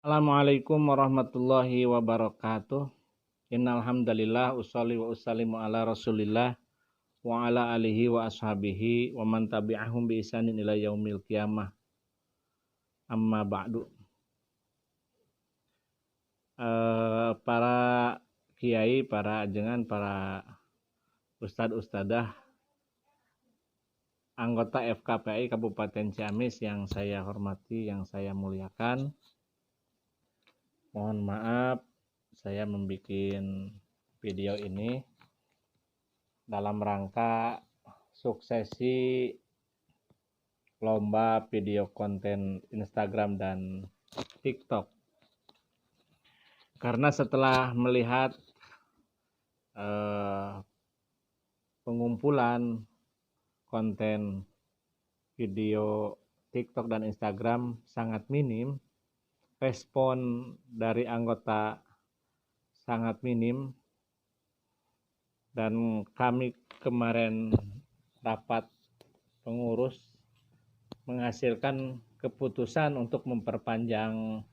Assalamualaikum warahmatullahi wabarakatuh. Innal hamdalillah usholli wa usallimu ala Rasulillah wa ala alihi wa ashabihi wa man tabi'ahum bi ihsanin ila yaumil qiyamah. Amma ba'du. Para kiai, para ajengan, para ustad-ustadah, anggota FKPI Kabupaten Ciamis yang saya hormati, yang saya muliakan. Mohon maaf saya membuat video ini dalam rangka suksesi lomba video konten Instagram dan TikTok. Karena setelah melihat pengumpulan konten video TikTok dan Instagram sangat minim, respon dari anggota sangat minim, dan kami kemarin rapat pengurus menghasilkan keputusan untuk memperpanjang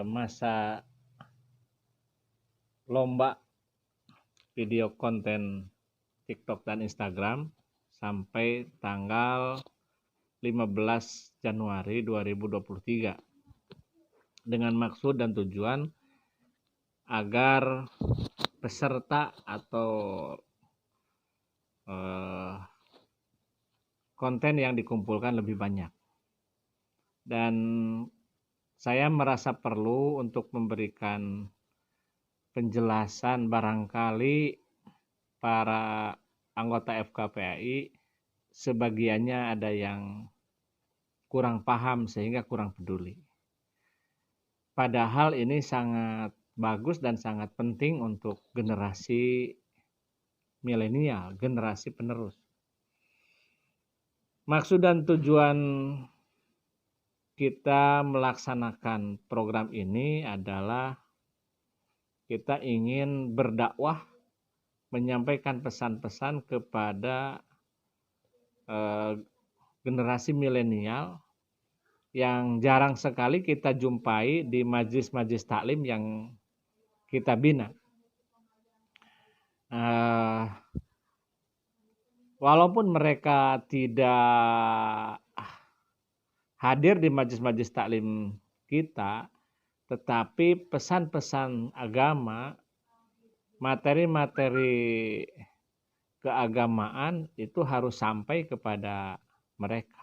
masa lomba video konten TikTok dan Instagram sampai tanggal 15 Januari 2023 dengan maksud dan tujuan agar peserta atau konten yang dikumpulkan lebih banyak. Dan saya merasa perlu untuk memberikan penjelasan, barangkali para anggota FKPI sebagiannya ada yang kurang paham sehingga kurang peduli. Padahal ini sangat bagus dan sangat penting untuk generasi milenial, generasi penerus. Maksud dan tujuan kita melaksanakan program ini adalah kita ingin berdakwah, menyampaikan pesan-pesan kepada generasi milenial yang jarang sekali kita jumpai di majlis-majlis taklim yang kita bina. Walaupun mereka tidak hadir di majlis-majlis taklim kita, tetapi pesan-pesan agama, materi-materi keagamaan itu harus sampai kepada mereka.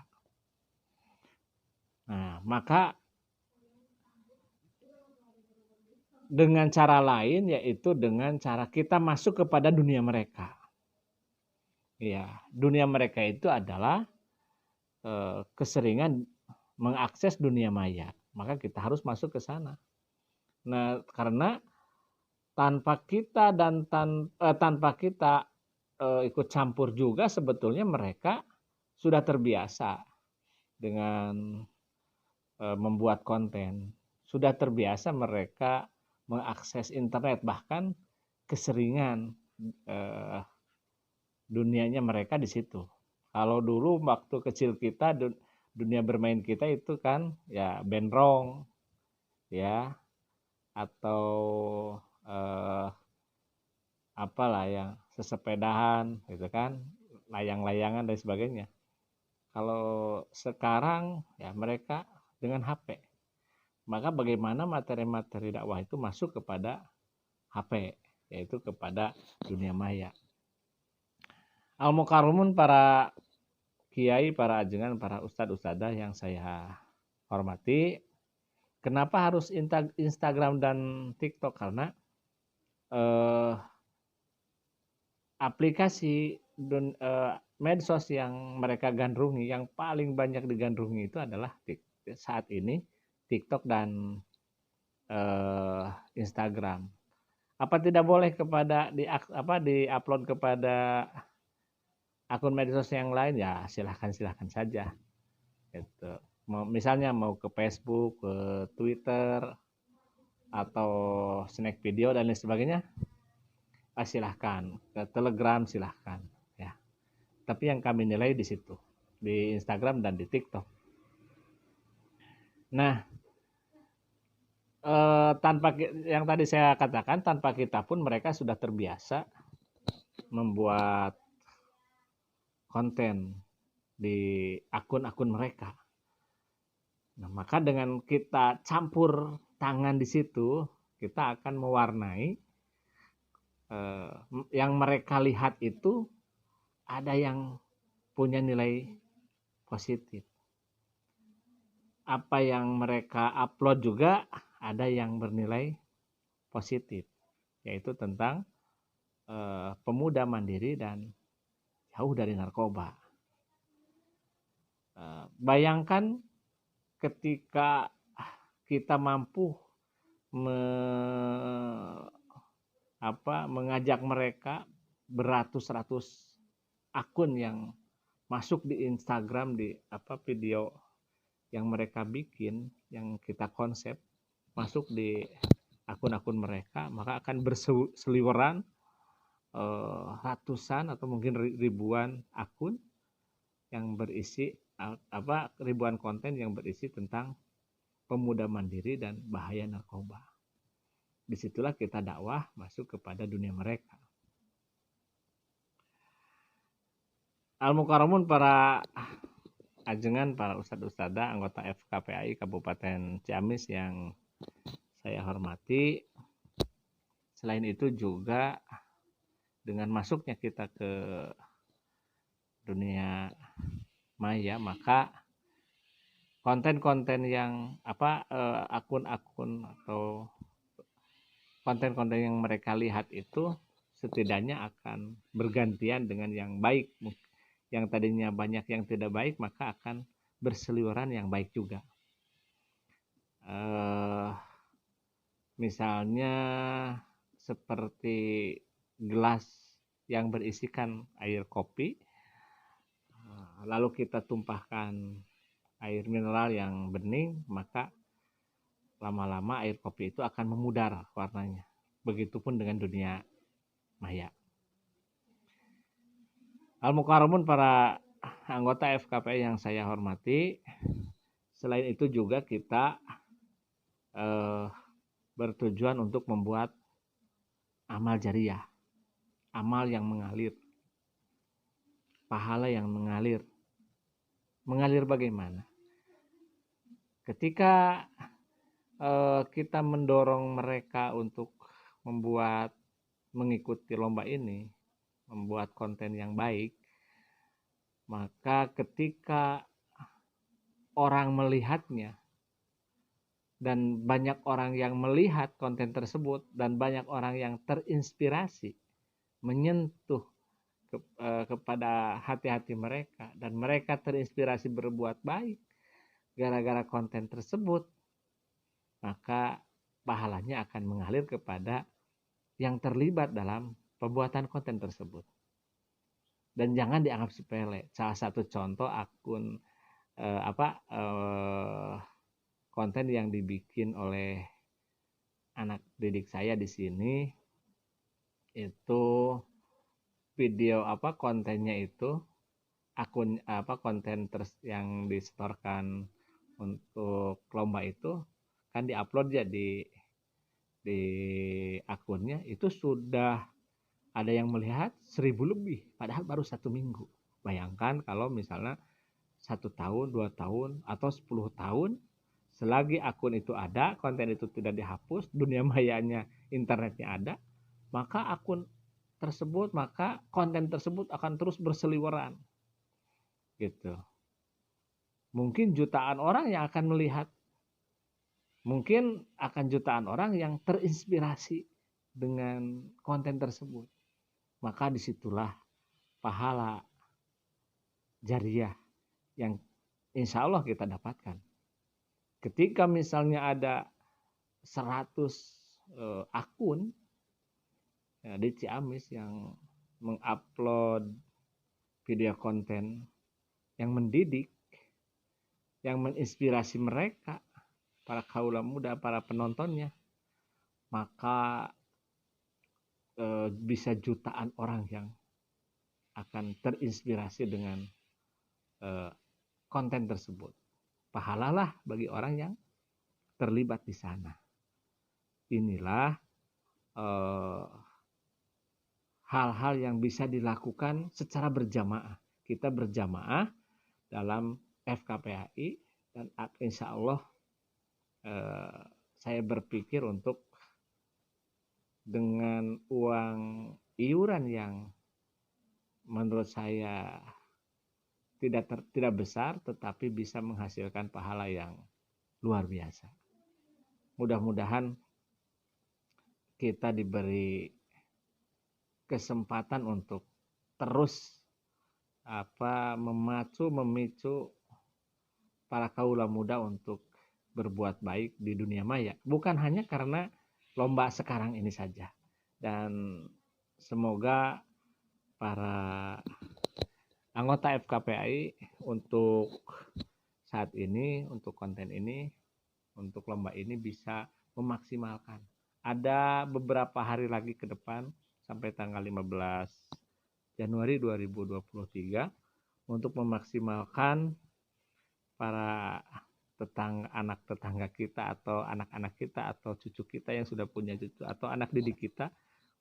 Nah, maka dengan cara lain yaitu dengan cara kita masuk kepada dunia mereka. Ya, dunia mereka itu adalah keseringan mengakses dunia maya, maka kita harus masuk ke sana. Nah, karena tanpa kita ikut campur juga, sebetulnya mereka sudah terbiasa dengan membuat konten, sudah terbiasa mereka mengakses internet, bahkan keseringan dunianya mereka di situ. Kalau dulu waktu kecil kita, dunia bermain kita itu kan ya benrong, ya, atau apalah yang sesepedahan gitu kan, layang-layangan dan sebagainya. Kalau sekarang ya mereka dengan HP. Maka bagaimana materi-materi dakwah itu masuk kepada HP, yaitu kepada dunia maya. Al-Mukarramun, para kiai, para ajengan, para ustad-ustadah yang saya hormati, kenapa harus Instagram dan TikTok? Karena aplikasi medsos yang mereka gandrungi, yang paling banyak digandrungi itu adalah saat ini TikTok dan Instagram. Apa tidak boleh di-upload kepada akun medsos yang lain? Ya silahkan saja. Gitu. Misalnya mau ke Facebook, ke Twitter, atau snack video dan lain sebagainya, silahkan. Ke Telegram silahkan. Ya. Tapi yang kami nilai di situ, di Instagram dan di TikTok. Nah, tanpa yang tadi saya katakan, tanpa kita pun mereka sudah terbiasa membuat konten di akun-akun mereka. Nah, maka dengan kita campur tangan di situ, kita akan mewarnai yang mereka lihat itu ada yang punya nilai positif. Apa yang mereka upload juga ada yang bernilai positif, yaitu tentang pemuda mandiri dan jauh dari narkoba. Bayangkan ketika kita mampu mengajak mereka beratus-ratus akun yang masuk di Instagram, di video yang mereka bikin, yang kita konsep masuk di akun-akun mereka, maka akan berseliweran ratusan atau mungkin ribuan akun yang berisi ribuan konten yang berisi tentang pemuda mandiri dan bahaya narkoba. Disitulah kita dakwah masuk kepada dunia mereka. Al-Mukarramun, para ajengan, para ustadz-ustadzah, anggota FKPAI Kabupaten Ciamis yang saya hormati. Selain itu juga dengan masuknya kita ke dunia maya, maka konten-konten yang akun-akun atau konten-konten yang mereka lihat itu setidaknya akan bergantian dengan yang baik. Yang tadinya banyak yang tidak baik, maka akan berseliweran yang baik juga. Misalnya seperti gelas yang berisikan air kopi, lalu kita tumpahkan air mineral yang bening, maka lama-lama air kopi itu akan memudar warnanya. Begitupun dengan dunia maya. Al-Mukarramun, para anggota FKPI yang saya hormati, selain itu juga kita bertujuan untuk membuat amal jariah, amal yang mengalir, pahala yang mengalir. Mengalir bagaimana? Ketika kita mendorong mereka untuk mengikuti lomba ini, membuat konten yang baik, maka ketika orang melihatnya dan banyak orang yang melihat konten tersebut dan banyak orang yang terinspirasi, menyentuh kepada hati-hati mereka dan mereka terinspirasi berbuat baik gara-gara konten tersebut, maka pahalanya akan mengalir kepada yang terlibat dalam pembuatan konten tersebut. Dan jangan dianggap sepele. Salah satu contoh akun konten yang dibikin oleh anak didik saya di sini, itu video kontennya itu akun konten yang disetorkan untuk lomba itu kan diupload ya di akunnya, itu sudah ada yang melihat 1000 lebih, padahal baru 1 minggu. Bayangkan kalau misalnya 1 tahun, 2 tahun, atau 10 tahun, selagi akun itu ada, konten itu tidak dihapus, dunia mayanya, internetnya ada, maka konten tersebut akan terus berseliweran. Gitu. Mungkin jutaan orang yang akan melihat, mungkin akan jutaan orang yang terinspirasi dengan konten tersebut. Maka disitulah pahala jariah yang insya Allah kita dapatkan. Ketika misalnya ada 100 akun di Ciamis yang mengupload video konten yang mendidik, yang menginspirasi mereka, para kaula muda, para penontonnya, maka bisa jutaan orang yang akan terinspirasi dengan konten tersebut. Pahalalah bagi orang yang terlibat di sana. inilah hal-hal yang bisa dilakukan secara berjamaah. Kita berjamaah dalam FKPAI dan insya Allah saya berpikir untuk dengan uang iuran yang menurut saya tidak besar tetapi bisa menghasilkan pahala yang luar biasa. Mudah-mudahan kita diberi kesempatan untuk terus memicu para kaula muda untuk berbuat baik di dunia maya, bukan hanya karena lomba sekarang ini saja. Dan semoga para anggota FKPAI untuk saat ini, untuk konten ini, untuk lomba ini bisa memaksimalkan. Ada beberapa hari lagi ke depan sampai tanggal 15 Januari 2023 untuk memaksimalkan para anak tetangga kita atau anak-anak kita atau cucu kita yang sudah punya cucu atau anak didik kita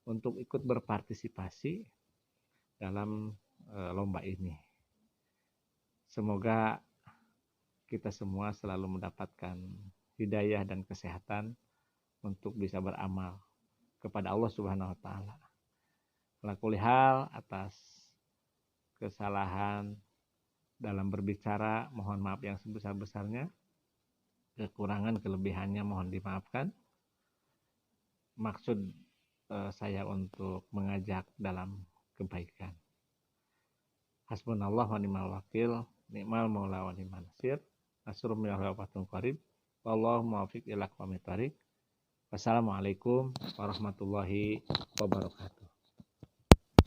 untuk ikut berpartisipasi dalam lomba ini. Semoga kita semua selalu mendapatkan hidayah dan kesehatan untuk bisa beramal kepada Allah Subhanahu wa taala. Ala kulli hal, atas kesalahan dalam berbicara mohon maaf yang sebesar-besarnya. Kekurangan kelebihannya mohon dimaafkan. Maksud saya untuk mengajak dalam kebaikan. Hasbunallah wa ni'mal wakil, ni'mal maula wa ni'mal nasir. Nasrun minallahi wa fathun qarib. Wallahu muwaffiq ila aqwamit thoriq. Wassalamualaikum warahmatullahi wabarakatuh.